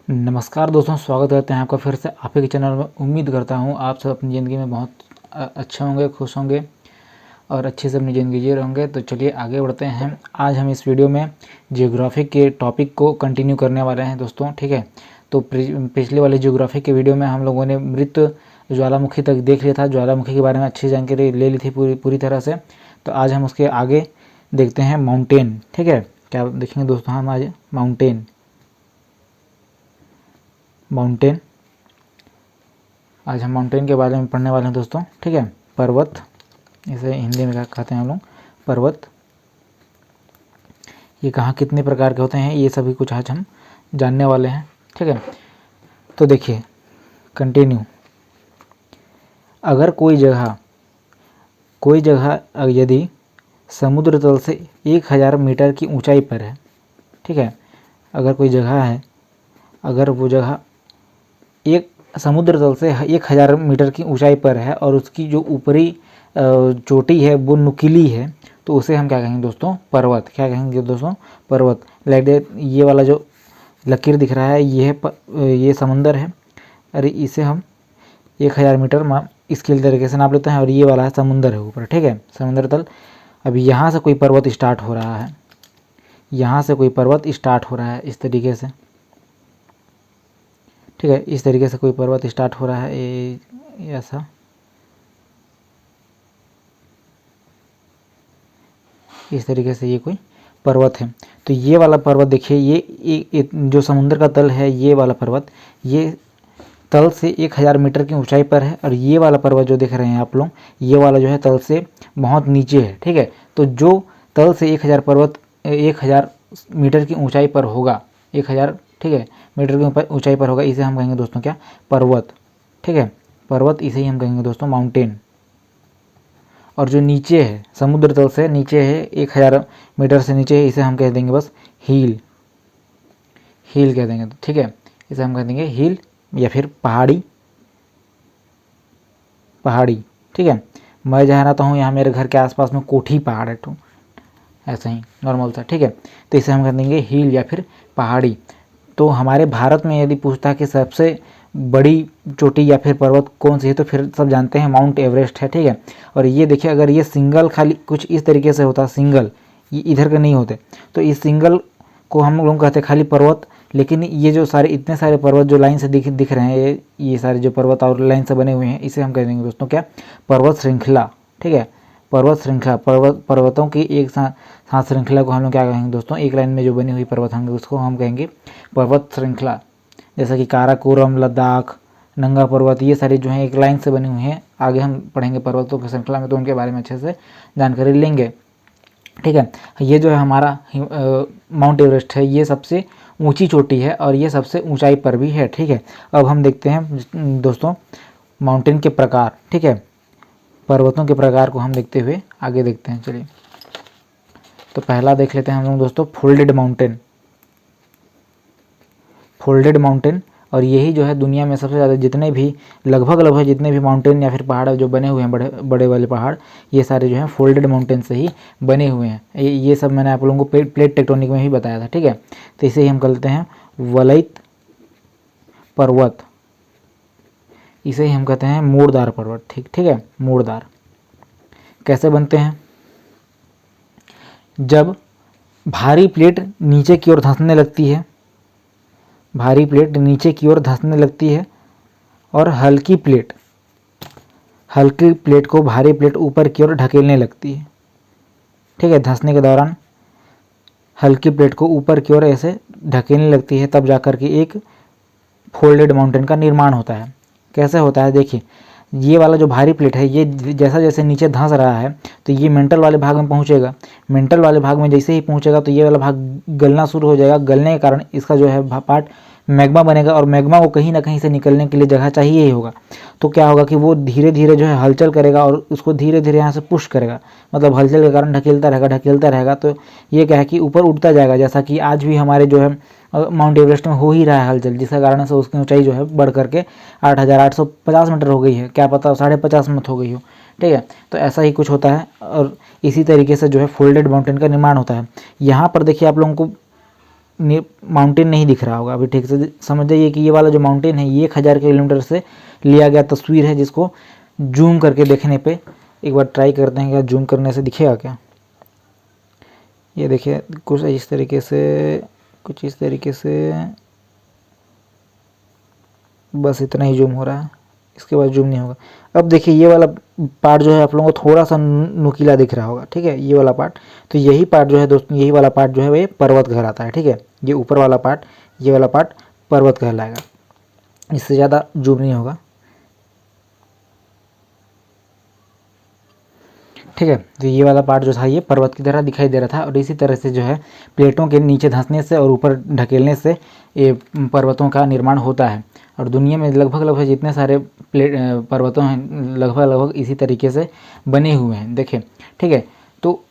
नमस्कार दोस्तों, स्वागत करते हैं आपका फिर से आपके चैनल में। उम्मीद करता हूँ आप सब अपनी ज़िंदगी में बहुत अच्छे होंगे, खुश होंगे और अच्छे से अपनी ज़िंदगी जी रहे होंगे। तो चलिए आगे बढ़ते हैं। आज हम इस वीडियो में जियोग्राफी के टॉपिक को कंटिन्यू करने वाले हैं दोस्तों, ठीक है। तो पिछले वाले जियोग्राफी के वीडियो में हम लोगों ने मृत ज्वालामुखी तक देख लिया था, ज्वालामुखी के बारे में अच्छी जानकारी ले ली थी पूरी तरह से। तो आज हम उसके आगे देखते हैं माउंटेन, ठीक है। क्या देखेंगे दोस्तों हम आज? माउंटेन आज हम माउंटेन के बारे में पढ़ने वाले हैं दोस्तों, ठीक है। पर्वत, इसे हिंदी में क्या कहते हैं हम लोग? पर्वत। ये कहाँ कितने प्रकार के होते हैं, ये सभी कुछ आज हम जानने वाले हैं, ठीक है। तो देखिए, कंटिन्यू। अगर कोई जगह यदि समुद्र तल से 1000 मीटर की ऊंचाई पर है, ठीक है। अगर कोई जगह है, अगर वो जगह एक समुद्र तल से 1000 मीटर की ऊंचाई पर है और उसकी जो ऊपरी चोटी है वो नुकीली है, तो उसे हम क्या कहेंगे दोस्तों? पर्वत। क्या कहेंगे दोस्तों? पर्वत। लाइक दैट, ये वाला जो लकीर दिख रहा है ये समंदर है, अरे इसे हम 1000 मीटर स्केल तरीके से नाप लेते हैं, और ये वाला है समुंदर है ऊपर, ठीक है, समुद्र तल। अभी यहाँ से कोई पर्वत स्टार्ट हो रहा है, यहाँ से कोई पर्वत स्टार्ट हो रहा है इस तरीके से, ठीक है। इस तरीके से कोई पर्वत स्टार्ट हो रहा है, ऐसा, इस तरीके से ये कोई पर्वत है। तो ये वाला पर्वत देखिए, ये जो समुद्र का तल है, ये वाला पर्वत ये तल से 1000 मीटर की ऊंचाई पर है, और ये वाला पर्वत जो देख रहे हैं आप लोग, ये वाला जो है तल से बहुत नीचे है, ठीक है। तो जो तल से 1000 मीटर की ऊंचाई पर होगा, 1000, ठीक है, मीटर की ऊंचाई पर होगा, इसे हम कहेंगे दोस्तों क्या? पर्वत, ठीक है। पर्वत, इसे ही हम कहेंगे दोस्तों माउंटेन। और जो नीचे है, समुद्र तल से नीचे है, 1000 मीटर से नीचे है, इसे हम कह देंगे बस हिल कह देंगे, ठीक है। इसे हम कह देंगे हिल या फिर पहाड़ी, ठीक है। मैं जहाँ रहता हूँ यहाँ मेरे घर के आसपास में कोठी पहाड़ है, तो ऐसा ही नॉर्मल सा, ठीक है। तो इसे हम कह देंगे हिल या फिर पहाड़ी। तो हमारे भारत में यदि पूछता है कि सबसे बड़ी चोटी या फिर पर्वत कौन सी है, तो फिर सब जानते हैं माउंट एवरेस्ट है, ठीक है। और ये देखिए, अगर ये सिंगल खाली कुछ इस तरीके से होता, सिंगल, ये इधर के नहीं होते, तो इस सिंगल को हम लोग कहते हैं खाली पर्वत। लेकिन ये जो सारे इतने सारे पर्वत जो लाइन से दिख रहे हैं, ये सारे जो पर्वत और लाइन से बने हुए हैं, इसे हम कह देंगे दोस्तों क्या? पर्वत श्रृंखला, ठीक है। पर्वत श्रृंखला, पर्वतों की एक साथ श्रृंखला को हम लोग क्या कहेंगे दोस्तों? एक लाइन में जो बनी हुई पर्वत होंगे उसको हम कहेंगे पर्वत श्रृंखला। जैसा कि काराकोरम, लद्दाख, नंगा पर्वत, ये सारी जो हैं एक लाइन से बनी हुई हैं। आगे हम पढ़ेंगे पर्वतों की श्रृंखला में, तो उनके बारे में अच्छे से जानकारी लेंगे, ठीक है। ये जो है हमारा माउंट एवरेस्ट है, ये सबसे ऊंची चोटी है और ये सबसे ऊंचाई पर भी है, ठीक है। अब हम देखते हैं दोस्तों माउंटेन के प्रकार, ठीक है। पर्वतों के प्रकार को हम देखते हुए आगे देखते हैं, चलिए। तो पहला देख लेते हैं हम लोग दोस्तों, फोल्डेड माउंटेन। और यही जो है दुनिया में सबसे ज़्यादा जितने भी लगभग जितने भी माउंटेन या फिर पहाड़ जो बने हुए हैं, बड़े वाले पहाड़, ये सारे जो हैं फोल्डेड माउंटेन से ही बने हुए हैं। ये सब मैंने आप लोगों को प्लेट टेक्टोनिक में ही बताया था, ठीक है। तो इसे ही हम कहते हैं वलयित पर्वत, इसे ही हम कहते हैं मोड़दार पर्वत, ठीक है। मोड़दार कैसे बनते हैं? जब भारी प्लेट नीचे की ओर धंसने लगती है, और हल्की प्लेट को भारी प्लेट ऊपर की ओर ढकेलने लगती है, ठीक है। धंसने के दौरान हल्की प्लेट को ऊपर की ओर ऐसे ढकेलने लगती है, तब जाकर के एक फोल्डेड माउंटेन का निर्माण होता है। कैसे होता है? देखिए, ये वाला जो भारी प्लेट है, ये जैसा जैसे नीचे धंस रहा है, तो ये मेंटल वाले भाग में पहुंचेगा। मेंटल वाले भाग में जैसे ही पहुंचेगा, तो ये वाला भाग गलना शुरू हो जाएगा। गलने के कारण इसका जो है पार्ट मैग्मा बनेगा, और मैग्मा को कहीं ना कहीं से निकलने के लिए जगह चाहिए ही होगा। तो क्या होगा कि वो धीरे धीरे जो है हलचल करेगा और उसको धीरे धीरे यहाँ से पुश करेगा, मतलब हलचल के कारण ढकेलता रहेगा। तो ये क्या है कि ऊपर उठता जाएगा, जैसा कि आज भी हमारे जो है माउंट एवरेस्ट में हो ही रहा है हलचल, जिसके कारण से उसकी ऊंचाई जो है बढ़ करके 8850 मीटर हो गई है, क्या पता 50.5 मत हो गई हो, ठीक है। तो ऐसा ही कुछ होता है, और इसी तरीके से जो है फोल्डेड माउंटेन का निर्माण होता है। यहाँ पर देखिए आप लोगों को माउंटेन नहीं दिख रहा होगा अभी ठीक से समझ जाइए कि ये वाला जो माउंटेन है ये 1000 किलोमीटर से लिया गया तस्वीर है, जिसको जूम करके देखने पे एक बार ट्राई करते हैं क्या जूम करने से दिखेगा क्या। ये देखिए कुछ इस तरीके से बस इतना ही जूम हो रहा है, इसके बाद जूम नहीं होगा। अब देखिए ये वाला पार्ट जो है आप लोगों को थोड़ा सा नुकीला दिख रहा होगा, ठीक है, ये वाला पार्ट। तो यही पार्ट जो है दोस्तों, यही वाला पार्ट जो है ये पर्वत कहलाता है, ठीक है। ये ऊपर वाला पार्ट, ये वाला पार्ट पर्वत कहलाएगा, इससे ज़्यादा जूम नहीं होगा, ठीक है। तो ये वाला पार्ट जो था ये पर्वत की तरह दिखाई दे रहा था, और इसी तरह से जो है प्लेटों के नीचे धंसने से और ऊपर ढकेलने से ये पर्वतों का निर्माण होता है। और दुनिया में लगभग जितने सारे पर्वतों हैं लगभग इसी तरीके से बने हुए हैं, देखें, ठीक है। तो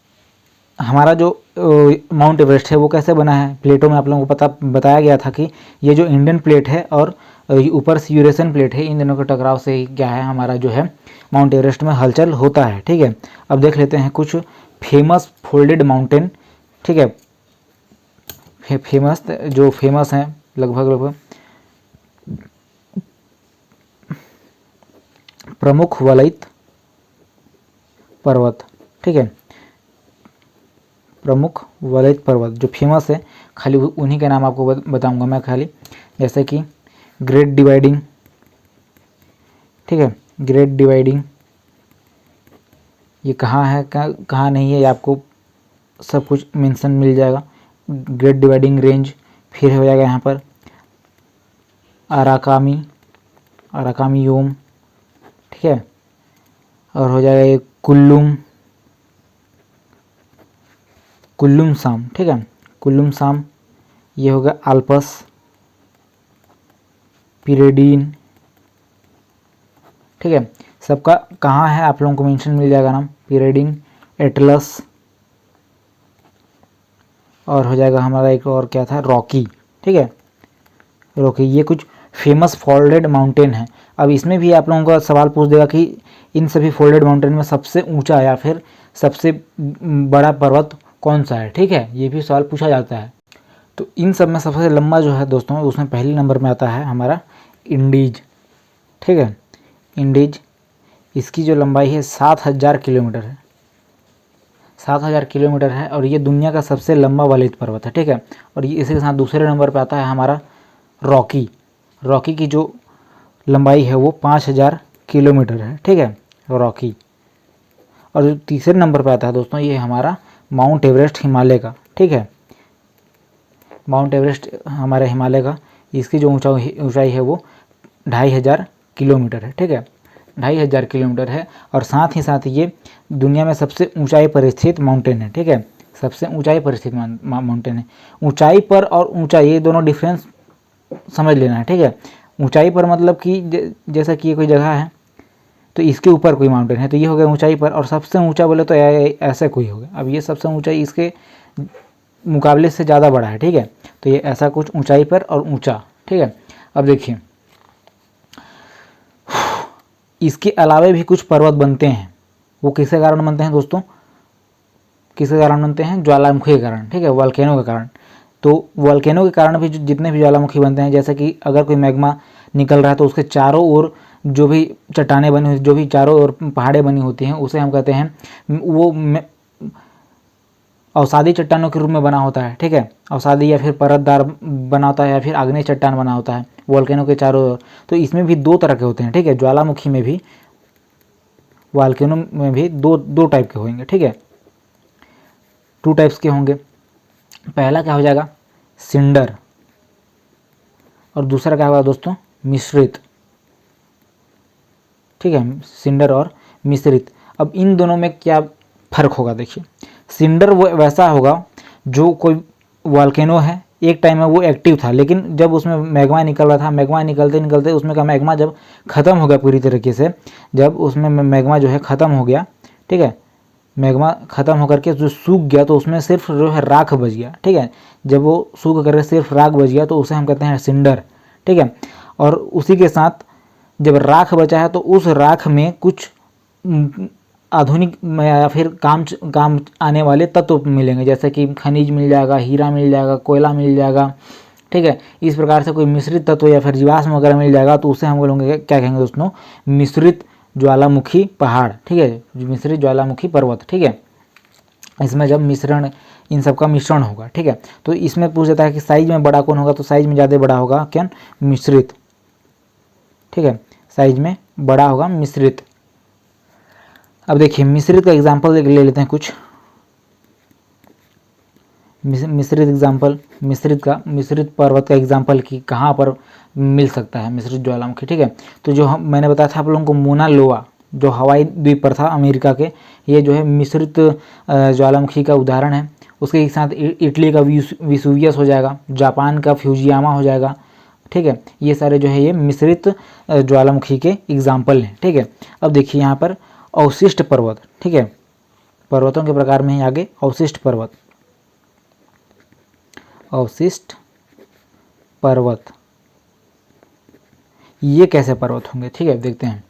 हमारा जो माउंट एवरेस्ट है वो कैसे बना है, प्लेटों में आप लोगों को बताया गया था कि ये जो इंडियन प्लेट है और ऊपर से यूरेशियन प्लेट है, इन दोनों के टकराव से ही क्या है हमारा जो है माउंट एवरेस्ट में हलचल होता है, ठीक है। अब देख लेते हैं कुछ फेमस फोल्डेड माउंटेन, ठीक है, फेमस हैं लगभग प्रमुख वलयित पर्वत, ठीक है, प्रमुख वलयित पर्वत जो फेमस है, खाली उन्हीं के नाम आपको बताऊंगा मैं खाली, जैसे कि ग्रेट डिवाइडिंग, ठीक है, ग्रेट डिवाइडिंग ये कहाँ है कहाँ नहीं है, ये आपको सब कुछ मेंशन मिल जाएगा। ग्रेट डिवाइडिंग रेंज, फिर हो जाएगा यहाँ पर अराकामी योम, ठीक है, और हो जाएगा ये कुल्लुम साम, ठीक है, कुल्लुम साम। ये होगा आल्पस पिरेडीन, ठीक है, सबका कहाँ है आप लोगों को मेंशन मिल जाएगा नाम, पिरेडीन, एटलस, और हो जाएगा हमारा एक और क्या था, रॉकी, ठीक है, रॉकी। ये कुछ फेमस फोल्डेड माउंटेन है। अब इसमें भी आप लोगों का सवाल पूछ देगा कि इन सभी फोल्डेड माउंटेन में सबसे ऊंचा या फिर सबसे बड़ा पर्वत कौन सा है, ठीक है, ये भी सवाल पूछा जाता है। तो इन सब में सबसे लंबा जो है दोस्तों, उसमें पहले नंबर में आता है हमारा इंडीज, ठीक है, इंडीज। इसकी जो लंबाई है 7000 किलोमीटर है, 7000 किलोमीटर है, और ये दुनिया का सबसे लंबा वलयित पर्वत है, ठीक है। और ये इसी के साथ दूसरे नंबर पर आता है हमारा रॉकी की जो लंबाई है वो 5000 किलोमीटर है, ठीक है, रॉकी। और जो तीसरे नंबर पर आता है दोस्तों, ये हमारा माउंट एवरेस्ट हिमालय का, ठीक है, माउंट एवरेस्ट हमारे हिमालय का, इसकी जो ऊंचाई है वो 2500 किलोमीटर है, ठीक है, 2500 किलोमीटर है। और साथ ही साथ ये दुनिया में सबसे ऊंचाई पर स्थित माउंटेन है, ठीक है, सबसे ऊंचाई पर स्थित माउंटेन है। ऊंचाई पर और ऊंचाई ये दोनों डिफरेंस समझ लेना है, ठीक है। ऊंचाई पर मतलब कि जैसा कि ये कोई जगह है तो इसके ऊपर कोई माउंटेन है तो ये हो गया ऊंचाई पर, और सबसे ऊंचा बोले तो ऐसा कोई हो गया। अब ये सबसे ऊंचाई इसके मुकाबले से ज़्यादा बड़ा है, ठीक है, तो ये ऐसा कुछ ऊंचाई पर और ऊंचा, ठीक है। अब देखिए इसके अलावा भी कुछ पर्वत बनते हैं, वो किसके कारण बनते हैं दोस्तों, किसके कारण बनते हैं, ज्वालामुखी के कारण, ठीक है, वॉल्केनो के कारण। तो वॉल्केनो के कारण भी जितने भी ज्वालामुखी बनते हैं, जैसे कि अगर कोई मैग्मा निकल रहा है तो उसके चारों ओर जो भी चट्टानें बनी हुई, जो भी चारों ओर पहाड़ें बनी होती हैं, उसे हम कहते हैं वो अवसादी चट्टानों के रूप में बना होता है, ठीक है, अवसादी या फिर परतदार बना होता है या फिर आग्नेय चट्टान बना होता है वॉल्केनो के चारों ओर। तो इसमें भी दो तरह के होते हैं, ठीक है, ज्वालामुखी में भी, वॉल्केनो में भी दो टाइप के होंगे, ठीक है, 2 टाइप्स के होंगे। पहला क्या हो जाएगा, सिंडर, और दूसरा क्या होगा दोस्तों, मिश्रित, ठीक है, सिंडर और मिश्रित। अब इन दोनों में क्या फर्क होगा, देखिए सिंडर वो वैसा होगा जो कोई वॉल्केनो है, एक टाइम में वो एक्टिव था, लेकिन जब उसमें मैग्मा निकल रहा था, मैग्मा निकलते निकलते उसमें का मैग्मा जब ख़त्म हो गया पूरी तरीके से, जब उसमें मैग्मा जो है ख़त्म हो गया, ठीक है, मैग्मा ख़त्म होकर के जो सूख गया तो उसमें सिर्फ जो है राख बच गया, ठीक है, जब वो सूख करके सिर्फ राख बच गया तो उसे हम कहते हैं सिंडर, ठीक है। और उसी के साथ जब राख बचा है तो उस राख में कुछ आधुनिक या फिर काम आने वाले तत्व मिलेंगे, जैसे कि खनिज मिल जाएगा, हीरा मिल जाएगा, कोयला मिल जाएगा, ठीक है। इस प्रकार से कोई मिश्रित तत्व या फिर जीवाश्म वगैरह मिल जाएगा तो उसे हम लोग क्या कहेंगे दोस्तों, मिश्रित ज्वालामुखी पहाड़, ठीक है, मिश्रित ज्वालामुखी पर्वत, ठीक है। इसमें जब मिश्रण, इन सब का मिश्रण होगा, ठीक है। तो इसमें पूछ जाता है कि साइज में बड़ा कौन होगा, तो साइज में ज़्यादा बड़ा होगा क्या, मिश्रित, ठीक है, साइज में बड़ा होगा मिश्रित। अब देखिए मिश्रित का एग्जाम्पल ले लेते हैं कुछ। मिश्रित एग्जाम्पल, मिश्रित पर्वत का एग्जाम्पल कि कहाँ पर मिल सकता है मिश्रित ज्वालामुखी, ठीक है। तो जो मैंने बताया था आप लोगों को मोना लोआ, जो हवाई द्वीप पर था अमेरिका के, ये जो है मिश्रित ज्वालामुखी का उदाहरण है। उसके साथ इटली का विसुवियस हो जाएगा, जापान का फ्यूजियामा हो जाएगा, ठीक है। ये सारे जो है ये मिश्रित ज्वालामुखी के एग्जाम्पल हैं, ठीक है। अब देखिए यहाँ पर अवशिष्ट पर्वत, ठीक है, पर्वतों के प्रकार में ही आगे अवशिष्ट पर्वत, अवशिष्ट पर्वत, ये कैसे पर्वत होंगे, ठीक है, देखते हैं।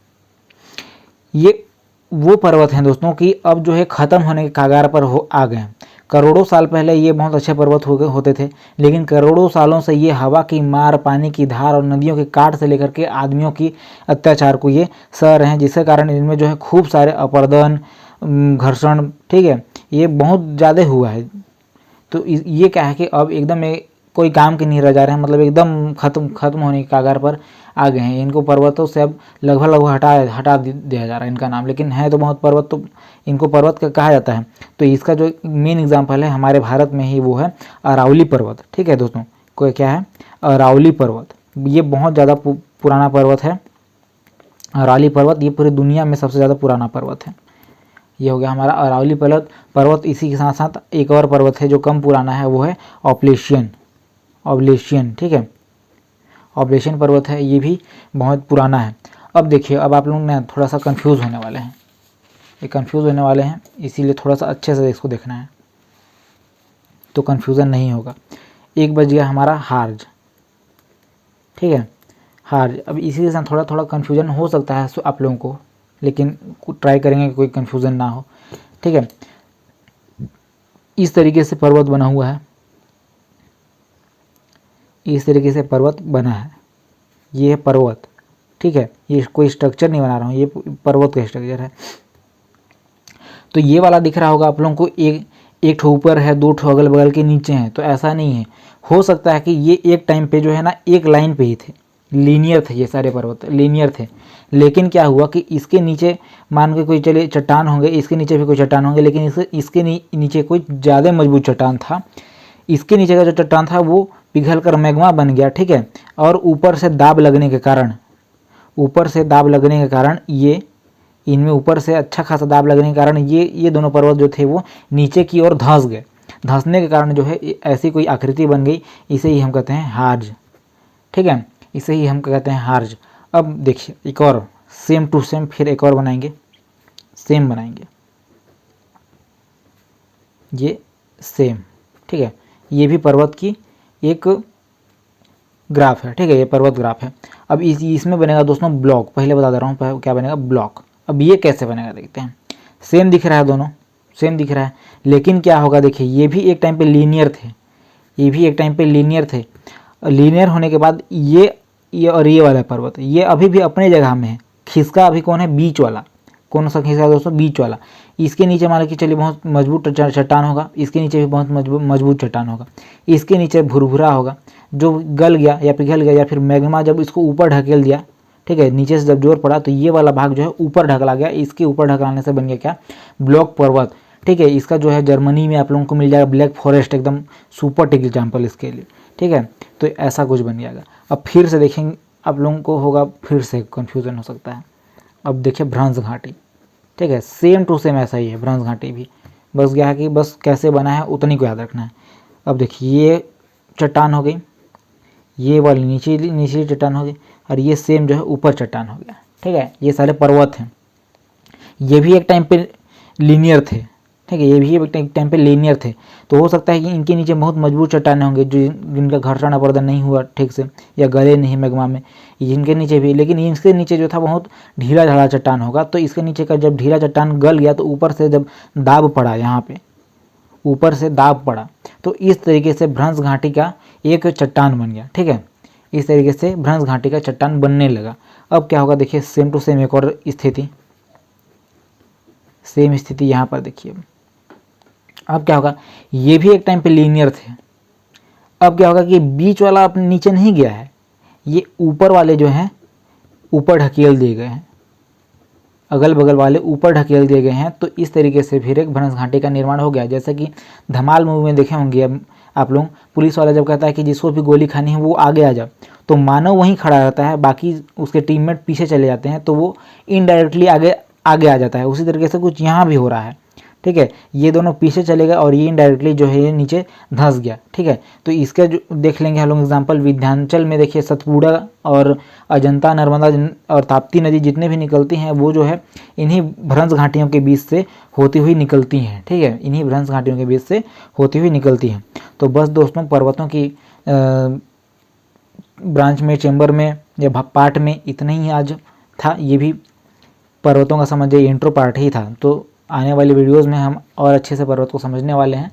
ये वो पर्वत हैं दोस्तों कि अब जो है ख़त्म होने के कगार पर आ गए हैं। करोड़ों साल पहले ये बहुत अच्छे पर्वत होते थे, लेकिन करोड़ों सालों से ये हवा की मार, पानी की धार और नदियों के काट से लेकर के आदमियों की अत्याचार को ये सह रहे हैं, जिसके कारण इनमें जो है खूब सारे अपरदन, घर्षण, ठीक है, ये बहुत ज़्यादा हुआ है। तो ये क्या है कि अब एकदम कोई काम के नहीं रह जा रहे हैं, मतलब एकदम खत्म होने के कगार पर आ गए हैं। इनको पर्वतों से अब लगभग हटा दिया जा रहा है इनका नाम, लेकिन है तो बहुत पर्वत, तो इनको पर्वत का कहा जाता है। तो इसका जो मेन एग्जाम्पल है हमारे भारत में ही वो है अरावली पर्वत, ठीक है दोस्तों। कोई क्या है, अरावली पर्वत, ये बहुत ज़्यादा पुराना पर्वत है। अरावली पर्वत ये पूरी दुनिया में सबसे ज़्यादा पुराना पर्वत है। ये हो गया हमारा अरावली पर्वत। इसी के साथ साथ एक और पर्वत है जो कम पुराना है, वो है ऑब्लेशियन, ठीक है, ऑब्लेशियन पर्वत है, ये भी बहुत पुराना है। अब देखिए, अब आप लोग ना थोड़ा सा कंफ्यूज होने वाले हैं, ये कंफ्यूज होने वाले हैं, इसीलिए थोड़ा सा अच्छे से इसको देखना है तो कंफ्यूजन नहीं होगा। एक बज गया हमारा हार्ज, ठीक है, हार्ज। अब इसी के साथ थोड़ा थोड़ा कंफ्यूजन हो सकता है आप लोगों को, लेकिन ट्राई करेंगे कि कोई कंफ्यूजन ना हो, ठीक है। इस तरीके से पर्वत बना हुआ है, इस तरीके से पर्वत बना है, ये है पर्वत, ठीक है। ये कोई स्ट्रक्चर नहीं बना रहा हूँ, ये पर्वत का स्ट्रक्चर है। तो ये वाला दिख रहा होगा आप लोगों को, एक ठो ऊपर है, दो ठो अगल बगल के नीचे हैं, तो ऐसा नहीं है। हो सकता है कि ये एक टाइम पे जो है ना एक लाइन पे ही थे, लीनियर थे, ये सारे पर्वत लीनियर थे। लेकिन क्या हुआ कि इसके नीचे मान के कोई चले चट्टान होंगे, इसके नीचे भी कोई चट्टान होंगे, लेकिन इसके नीचे कोई ज़्यादा मजबूत चट्टान था। इसके नीचे का जो चट्टान था वो पिघल कर मैग्मा बन गया, ठीक है। और ऊपर से दाब लगने के कारण ये इनमें ऊपर से अच्छा खासा दाब लगने के कारण ये दोनों पर्वत जो थे वो नीचे की ओर धंस गए। धंसने के कारण जो है ऐसी कोई आकृति बन गई, इसे ही हम कहते हैं हार्ज, ठीक है, इसे ही हम कहते हैं हार्ज। अब देखिए एक और सेम टू सेम, फिर एक और बनाएंगे, सेम बनाएंगे, ये सेम, ठीक है। ये भी पर्वत की एक ग्राफ है, ठीक है, ये पर्वत ग्राफ है। अब इसमें बनेगा दोस्तों ब्लॉक, पहले बता दे रहा हूँ क्या बनेगा, ब्लॉक। अब ये कैसे बनेगा देखते हैं। सेम दिख रहा है, दोनों सेम दिख रहा है, लेकिन क्या होगा देखिए, ये भी एक टाइम पे लीनियर थे, ये भी एक टाइम पे लीनियर थे। लीनियर होने के बाद ये और ये वाला पर्वत ये अभी भी अपने जगह में है। खिसका अभी कौन है, बीच वाला। कौन सा खिसका दोस्तों, बीच वाला। इसके नीचे मान के चलिए बहुत मजबूत चट्टान होगा, इसके नीचे भी बहुत मजबूत चट्टान होगा, इसके नीचे भुरभुरा होगा जो गल गया या पिघल गया, या फिर मैग्मा जब इसको ऊपर ढकेल दिया, ठीक है, नीचे से जब जोर पड़ा तो ये वाला भाग जो है ऊपर ढकला गया। इसके ऊपर ढकलाने से बन गया क्या, ब्लॉक पर्वत, ठीक है। इसका जो है जर्मनी में आप लोगों को मिल जाएगा ब्लैक फॉरेस्ट, एकदम सुपर टिक एग्जाम्पल इसके लिए, ठीक है। तो ऐसा कुछ बन जाएगा। अब फिर से देखेंगे, आप लोगों को होगा फिर से कन्फ्यूज़न हो सकता है। अब देखिए भ्रंश घाटी, ठीक है, सेम टू सेम ऐसा ही है भ्रंश घाटी भी, बस क्या है कि बस कैसे बना है उतनी को याद रखना है। अब देखिए ये चट्टान हो गई, ये वाली नीचे चट्टान हो गई, और ये सेम जो है ऊपर चट्टान हो गया, ठीक है। ये सारे पर्वत हैं, ये भी एक टाइम पे लीनियर थे, ठीक है। ये भी एक टाइम पे लीनियर थे, तो हो सकता है कि इनके नीचे बहुत मजबूत चट्टानें होंगे जो जिनका घर्षण अपर्दन नहीं हुआ ठीक से या गले नहीं मैग्मा में, जिनके नीचे भी, लेकिन इसके नीचे जो था बहुत ढीला ढाला चट्टान होगा। तो इसके नीचे का जब ढीला चट्टान गल गया तो ऊपर से जब दाब पड़ा, यहाँ पे ऊपर से दाब पड़ा, तो इस तरीके से भ्रंश घाटी का एक चट्टान बन गया। ठीक है, इस तरीके से भ्रंश घाटी का चट्टान बनने लगा। अब क्या होगा देखिए, सेम टू सेम एक और स्थिति, सेम स्थिति यहाँ पर देखिए। अब क्या होगा, ये भी एक टाइम पे लीनियर थे। अब क्या होगा कि बीच वाला अपने नीचे नहीं गया है, ये ऊपर वाले जो हैं ऊपर ढकेल दिए गए हैं, अगल बगल वाले ऊपर ढकेल दिए गए हैं। तो इस तरीके से फिर एक भ्रंश घाटी का निर्माण हो गया। जैसे कि धमाल मूवी में देखे होंगे अब आप लोग, पुलिस वाला जब कहता है कि जिसको भी गोली खानी है वो आगे आ जाओ, तो मानव वहीं खड़ा रहता है, बाकी उसके टीममेट पीछे चले जाते हैं, तो वो इनडायरेक्टली आगे आगे आ जाता है। उसी तरीके से कुछ यहाँ भी हो रहा है। ठीक है, ये दोनों पीछे चले गए और ये इनडायरेक्टली जो है ये नीचे धंस गया। ठीक है, तो इसका जो देख लेंगे हम लोग एग्जाम्पल, विंध्याचल में देखिए सतपुड़ा और अजंता, नर्मदा और ताप्ती नदी जितने भी निकलती हैं वो जो है इन्हीं भ्रंश घाटियों के बीच से होती हुई निकलती हैं। ठीक है, इन्हीं भ्रंश घाटियों के बीच से होती हुई निकलती हैं। तो बस दोस्तों, पर्वतों की ब्रांच में, चैम्बर में या पार्ट में इतना ही आज था। ये भी पर्वतों का समझिए इंट्रो पार्ट ही था। तो आने वाली वीडियोस में हम और अच्छे से पर्वत को समझने वाले हैं।